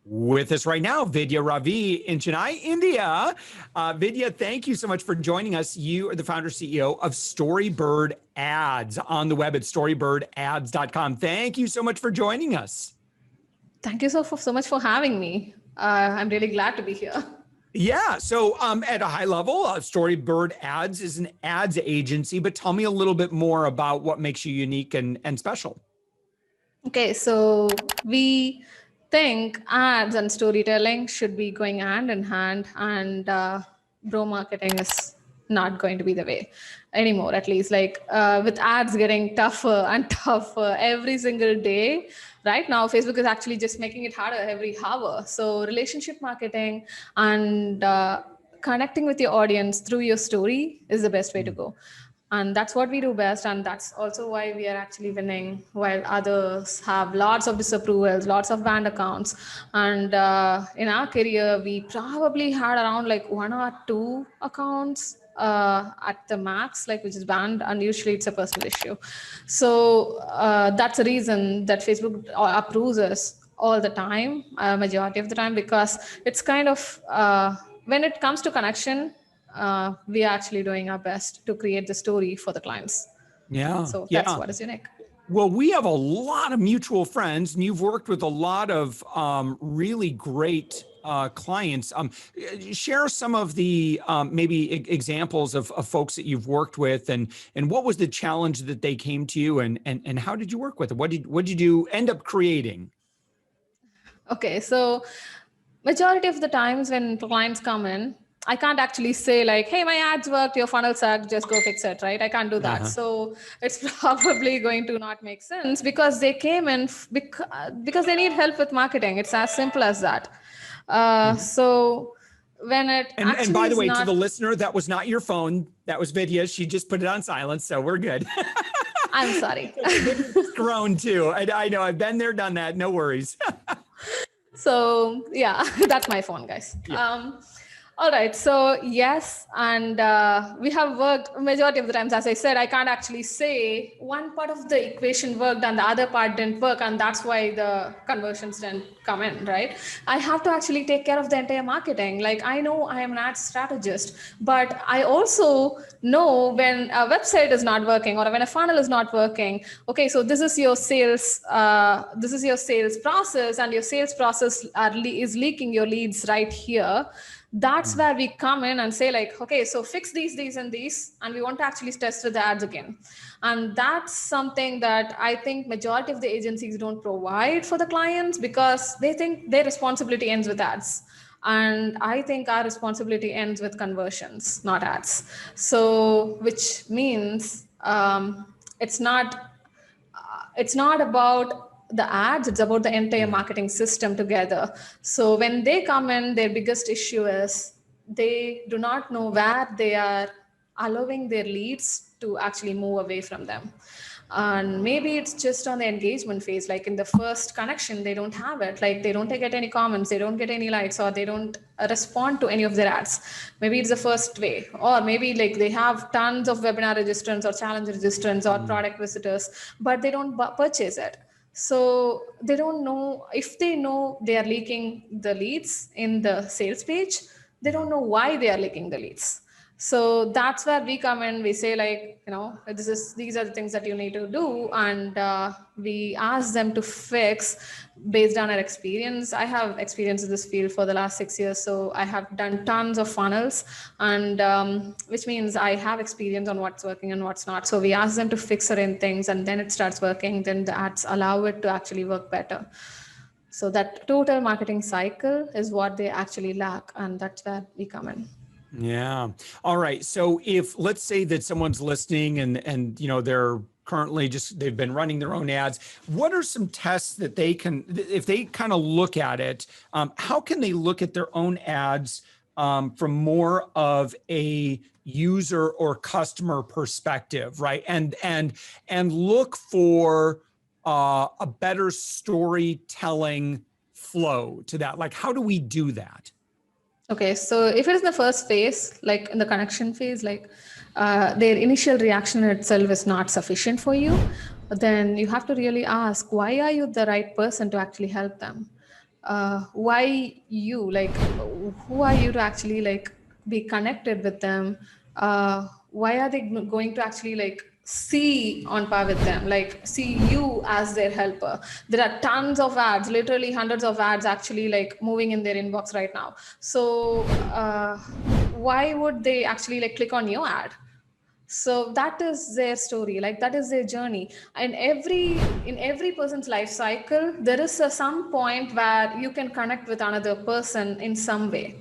With us right now, Vidya Ravi in Chennai, India. Vidya, thank you so much for joining us. You are the founder CEO of Storybird Ads on the web at storybirdads.com. Thank you so much for joining us. Thank you so much for having me. I'm really glad to be here. Yeah. So at a high level, Storybird Ads is an ads agency, but tell me a little bit more about what makes you unique and special. Okay, so we think ads and storytelling should be going hand in hand, and bro marketing is not going to be the way anymore, at least. With ads getting tougher and tougher every single day. Right now, Facebook is actually just making it harder every hour. So relationship marketing and connecting with your audience through your story is the best way to go. And that's what we do best. And that's also why we are actually winning while others have lots of disapprovals, lots of banned accounts. And in our career, we probably had around like 1 or 2 accounts at the max, which is banned. And usually it's a personal issue. So that's the reason that Facebook approves us all the time, majority of the time, because it's kind of, when it comes to connection, we are actually doing our best to create the story for the clients. Yeah. So that's what is unique. Well, we have a lot of mutual friends, and you've worked with a lot of really great clients. Share some of the maybe examples of folks that you've worked with, and what was the challenge that they came to you, and how did you work with it? What did you end up creating? Okay, so majority of the times when clients come in, I can't actually say like, hey, my ads worked, your funnel sucked, just go fix it, right? I can't do that. So it's probably going to not make sense because they came in because they need help with marketing. It's as simple as that. So when it and by the way, to the listener, that was not your phone. That was Vidya. She just put it on silence, so we're good. I'm sorry. Grown too. I know. I've been there, done that. No worries. So yeah, that's my phone, guys. Yeah. All right. So yes, and we have worked majority of the times, as I said, I can't actually say one part of the equation worked and the other part didn't work. And that's why the conversions didn't come in, right? I have to actually take care of the entire marketing. Like I know I am an ad strategist, but I also know when a website is not working or when a funnel is not working. Okay, so this is your sales process, and your sales process is leaking your leads right here. That's where we come in and say like, okay, so fix these and these, and we want to actually test with the ads again. And that's something that I think majority of the agencies don't provide for the clients because they think their responsibility ends with ads. And I think our responsibility ends with conversions, not ads. So, which means it's not about the ads, it's about the entire marketing system together. So when they come in, their biggest issue is they do not know where they are allowing their leads to actually move away from them. And maybe it's just on the engagement phase, like in the first connection, they don't have it. Like they don't get any comments, they don't get any likes, or they don't respond to any of their ads. Maybe it's the first way, or maybe like they have tons of webinar registrants or challenge registrants or product visitors, but they don't purchase it. So they don't know. If they know they are leaking the leads in the sales page, they don't know why they are leaking the leads. So that's where we come in. We say like, these are the things that you need to do. And we ask them to fix based on our experience. I have experience in this field for the last 6 years. So I have done tons of funnels, and which means I have experience on what's working and what's not. So we ask them to fix certain things, and then it starts working. Then the ads allow it to actually work better. So that total marketing cycle is what they actually lack. And that's where we come in. Yeah. All right. So if let's say that someone's listening and they're currently they've been running their own ads, what are some tests that they can, if they kind of look at it, how can they look at their own ads from more of a user or customer perspective, right? And look for a better storytelling flow to that. Like, how do we do that? Okay, so if it is the first phase, like in the connection phase, their initial reaction itself is not sufficient for you, then you have to really ask, why are you the right person to actually help them? why you, like, who are you to actually like be connected with them? Why are they going to actually like see on par with them, like see you as their helper? There are tons of ads, literally hundreds of ads actually like moving in their inbox right now. So why would they actually like click on your ad? So that is their story, like that is their journey. And in every person's life cycle, there is some point where you can connect with another person in some way.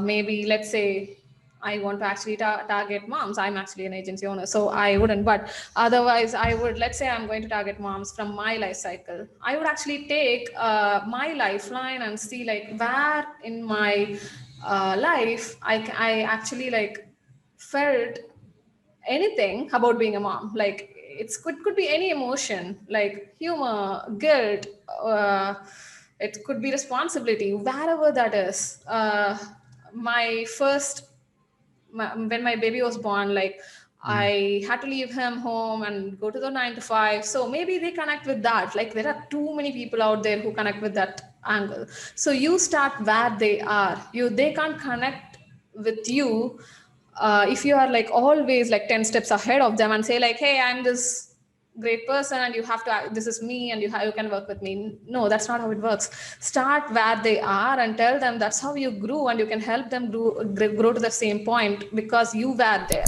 Maybe let's say I want to actually target moms. I'm actually an agency owner, so I wouldn't. But otherwise, I would. Let's say I'm going to target moms from my life cycle. I would actually take my lifeline and see like where in my life I actually like felt anything about being a mom. Like it's could be any emotion, like humor, guilt, uh, it could be responsibility, wherever that is. My first when my baby was born, like I had to leave him home and go to the 9 to 5. So maybe they connect with that. Like there are too many people out there who connect with that angle. So you start where they are. They can't connect with you if you are like always like 10 steps ahead of them and say like, hey, I'm this great person and you have to this is me and you can work with me. No, that's not how it works. Start where they are and tell them that's how you grew, and you can help them grow to the same point because you were there,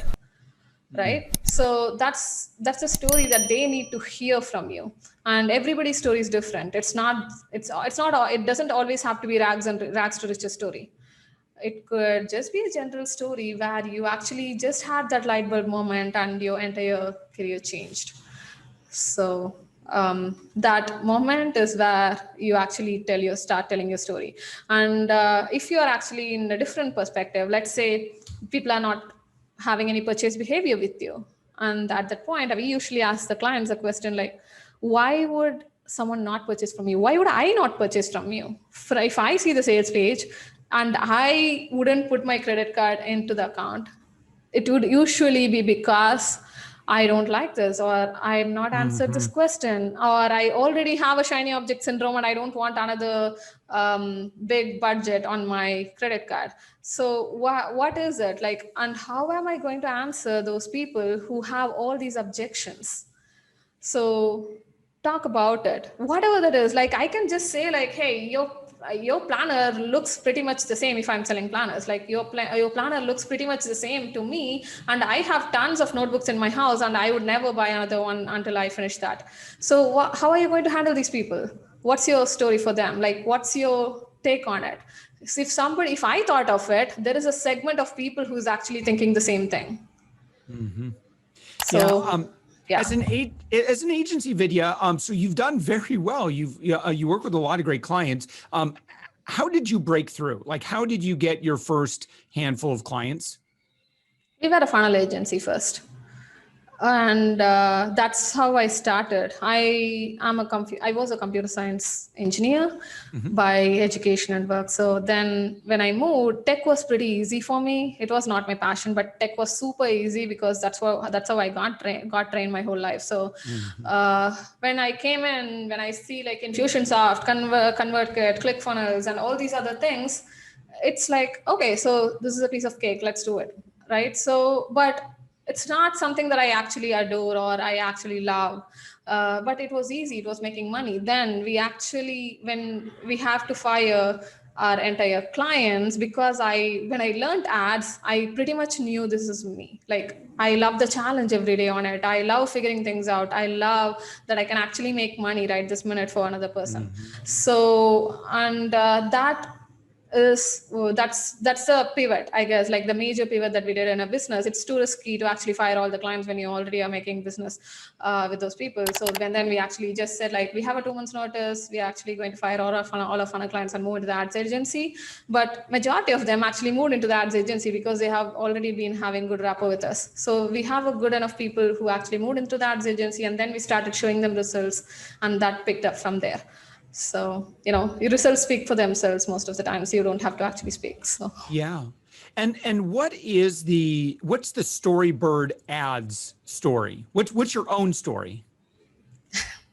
right? So that's a story that they need to hear from you. And everybody's story is different. It's not it doesn't always have to be rags to riches story. It could just be a general story where you actually just had that light bulb moment and your entire career changed. So that moment is where you actually start telling your story. And if you are actually in a different perspective, let's say people are not having any purchase behavior with you, and at that point we usually ask the clients a question like, why would someone not purchase from you? Why would I not purchase from you? If I see the sales page and I wouldn't put my credit card into the account, it would usually be because I don't like this, or I'm not answered this question, or I already have a shiny object syndrome and I don't want another big budget on my credit card. So what is it like, and how am I going to answer those people who have all these objections? So talk about it, whatever that is. Like I can just say like, hey, your planner looks pretty much the same. If I'm selling planners, like your planner looks pretty much the same to me, and I have tons of notebooks in my house and I would never buy another one until I finish that. So how are you going to handle these people? What's your story for them? Like what's your take on it? So if I thought of it, there is a segment of people who's actually thinking the same thing. So Yeah. yeah. As an agency, Vidya, so you've done very well. You work with a lot of great clients. How did you break through? Like, how did you get your first handful of clients? We were a funnel agency first, and that's how I started. I was a computer science engineer by education and work. So then when I moved, tech was pretty easy for me. It was not my passion, but tech was super easy because that's how I got trained my whole life. So when I came in, when I see like Infusionsoft, ConvertKit, ClickFunnels, and all these other things, it's like, okay, so this is a piece of cake, let's do it, right? So but it's not something that I actually adore or I actually love, but it was easy, it was making money. Then when we have to fire our entire clients, because when I learned ads, I pretty much knew this is me. Like I love the challenge every day on it. I love figuring things out. I love that I can actually make money right this minute for another person. So and that that's the pivot, I guess, like the major pivot that we did in a business. It's too risky to actually fire all the clients when you already are making business with those people. So then we actually just said like, we have a 2 months notice, we are actually going to fire all of our clients and move into the ads agency. But majority of them actually moved into the ads agency because they have already been having good rapport with us. So we have a good enough people who actually moved into the ads agency, and then we started showing them results, and that picked up from there. So, your results speak for themselves most of the time. So you don't have to actually speak. So Yeah. And what's the Storybird Ads story? What's your own story?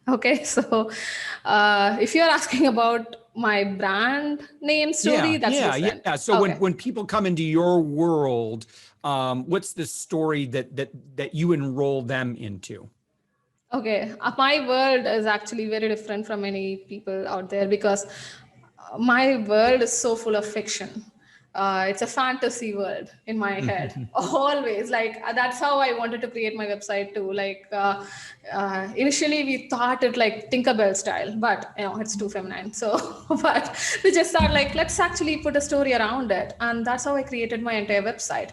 okay. So if you're asking about my brand name story, that's different. Yeah. So Okay. when people come into your world, what's the story that you enroll them into? Okay, my world is actually very different from many people out there because my world is so full of fiction. It's a fantasy world in my head. Always, like that's how I wanted to create my website too. Like initially, we thought it like Tinkerbell style, but it's too feminine. So, but we just thought like let's actually put a story around it, and that's how I created my entire website.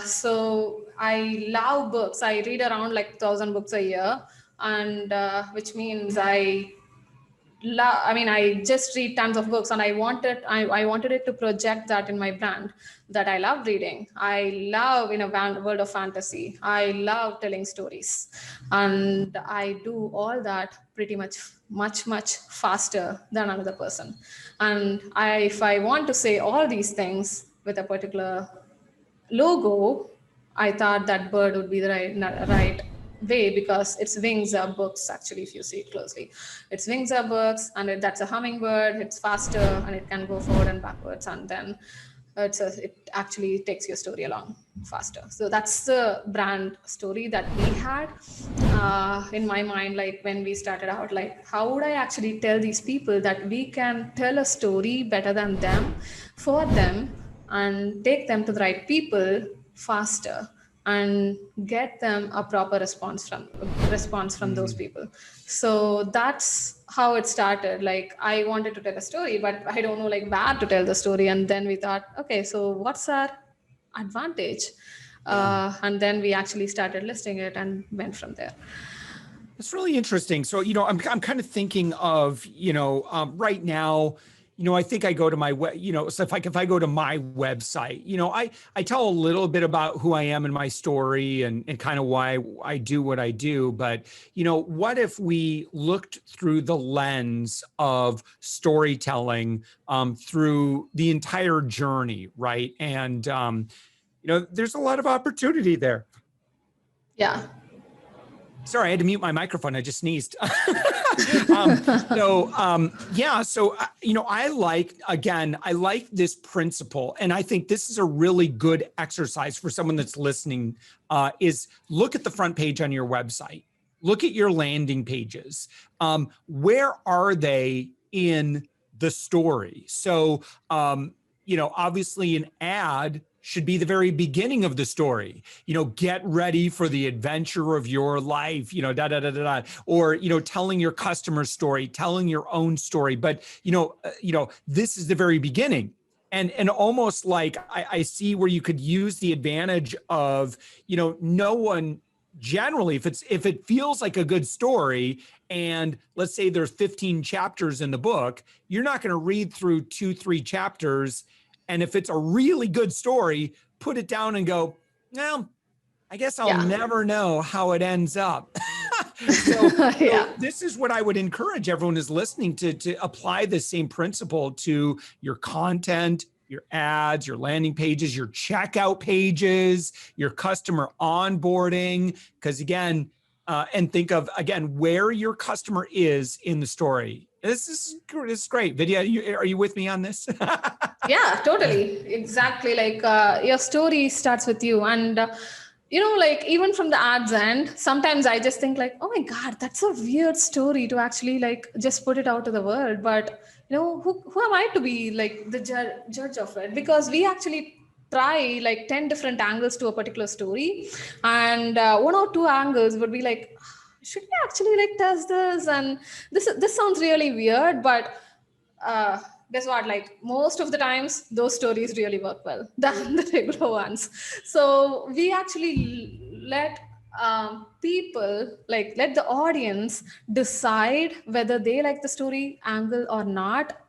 So I love books. I read around like 1,000 books a year, and which means I just read tons of books, and I wanted it to project that in my brand, that I love reading. I love in a world of fantasy. I love telling stories, and I do all that pretty much faster than another person. And if I want to say all these things with a particular logo, I thought that bird would be the right way, because its wings are books. Actually, if you see it closely, its wings are books, and that's a hummingbird. It's faster, and it can go forward and backwards, and then it actually takes your story along faster. So that's the brand story that we had in my mind. Like when we started out, like how would I actually tell these people that we can tell a story better than them, for them, and take them to the right people faster, and get them a proper response from those people. So that's how it started. Like I wanted to tell a story, but I don't know like where to tell the story. And then we thought, okay, so what's our advantage? And then we actually started listing it and went from there. That's really interesting. So, I'm kind of thinking of, right now, I think I go to my so if I go to my website, I tell a little bit about who I am and my story and kind of why I do what I do. But, what if we looked through the lens of storytelling through the entire journey, right? And, there's a lot of opportunity there. Yeah. Sorry, I had to mute my microphone. I just sneezed. I like this principle. And I think this is a really good exercise for someone that's listening, is look at the front page on your website. Look at your landing pages. Where are they in the story? So, obviously an ad should be the very beginning of the story. Get ready for the adventure of your life, or, telling your customer story, telling your own story. But, this is the very beginning. And almost like I see where you could use the advantage of, no one generally, if it feels like a good story, and let's say there's 15 chapters in the book, you're not going to read through 2-3 chapters. And if it's a really good story, put it down and go, well, I guess I'll never know how it ends up. So this is what I would encourage everyone who's listening to apply the same principle to your content, your ads, your landing pages, your checkout pages, your customer onboarding. Because again, and think of, again, where your customer is in the story. This is great. Vidya, are you with me on this? Yeah, totally. Exactly. Like your story starts with you. And, like even from the ads end, sometimes I just think like, oh my God, that's a weird story to actually like just put it out to the world. But, who am I to be like the judge of it? Because we actually try like 10 different angles to a particular story. And one or two angles would be like, should we actually like test this? And this sounds really weird, but guess what? Like most of the times, those stories really work well than the regular ones. So we actually let people, like let the audience decide whether they like the story angle or not,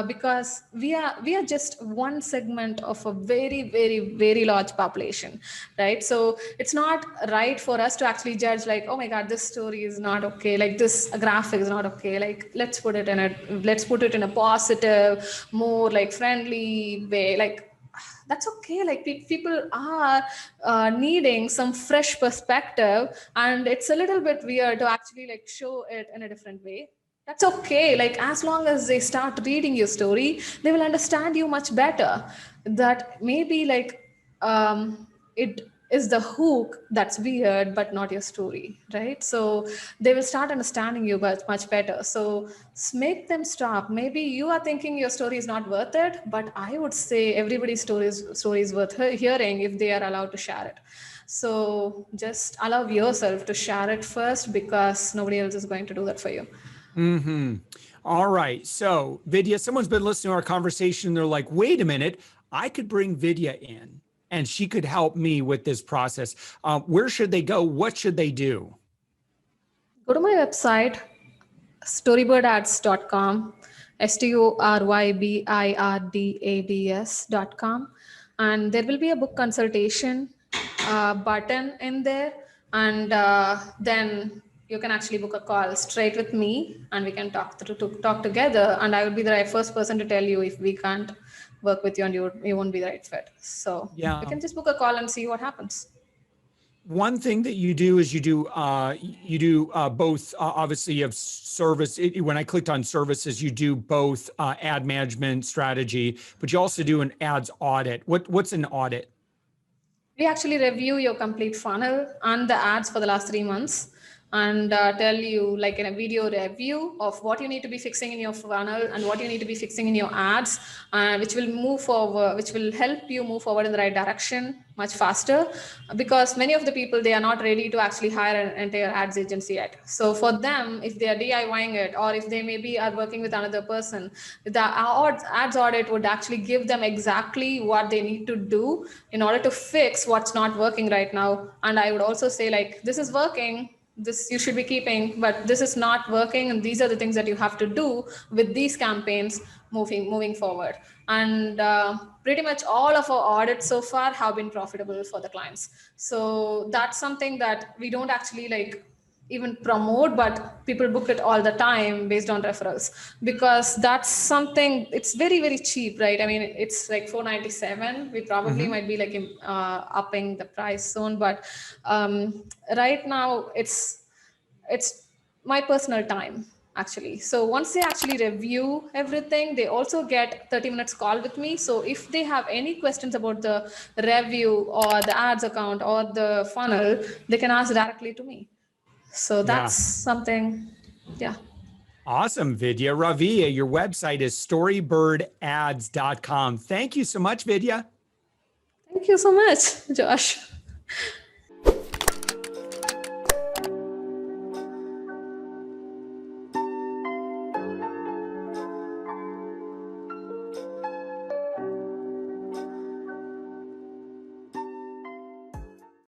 because we are just one segment of a very very very large population, right? So it's not right for us to actually judge like, oh my God, this story is not okay, like this graphic is not okay, like let's put it in a positive, more like friendly way. Like that's okay. Like people are needing some fresh perspective, and it's a little bit weird to actually like show it in a different way. That's okay. Like, as long as they start reading your story, they will understand you much better. That maybe like it is the hook that's weird, but not your story, right? So they will start understanding you much better. So make them stop. Maybe you are thinking your story is not worth it, but I would say everybody's story is worth hearing if they are allowed to share it. So just allow yourself to share it first, because nobody else is going to do that for you. Mm-hmm. All right. So, Vidya, someone's been listening to our conversation. They're like, wait a minute, I could bring Vidya in and she could help me with this process. Where should they go? What should they do? Go to my website, storybirdads.com, storybirdads.com, and there will be a book consultation button in there, and then you can actually book a call straight with me, and we can talk together, and I would be the first person to tell you if we can't work with you and you won't be the right fit. So you Yeah. can just book a call and see what happens. One thing that you do is you do both. Obviously, you have service. When I clicked on services, you do both ad management strategy, but you also do an ads audit. What's an audit? We actually review your complete funnel and the ads for the last 3 months, and tell you, like in a video review, of what you need to be fixing in your funnel and what you need to be fixing in your ads, which will help you move forward in the right direction much faster, because many of the people, they are not ready to actually hire an entire ads agency yet. So for them, if they are DIYing it, or if they maybe are working with another person, the ads audit would actually give them exactly what they need to do in order to fix what's not working right now. And I would also say, like, this is working, this you should be keeping, but this is not working, and these are the things that you have to do with these campaigns moving forward. And pretty much all of our audits so far have been profitable for the clients. So that's something that we don't actually like even promote, but people book it all the time based on referrals, because that's something, it's very cheap, right? I mean, it's like 497. We probably Mm-hmm. might be like upping the price soon, but right now it's my personal time, actually. So once they actually review everything, they also get 30 minutes call with me. So if they have any questions about the review or the ads account or the funnel, they can ask directly to me. So that's Yeah. something, yeah. Awesome, Vidya Ravi. Your website is storybirdads.com. Thank you so much, Vidya. Thank you so much, Josh.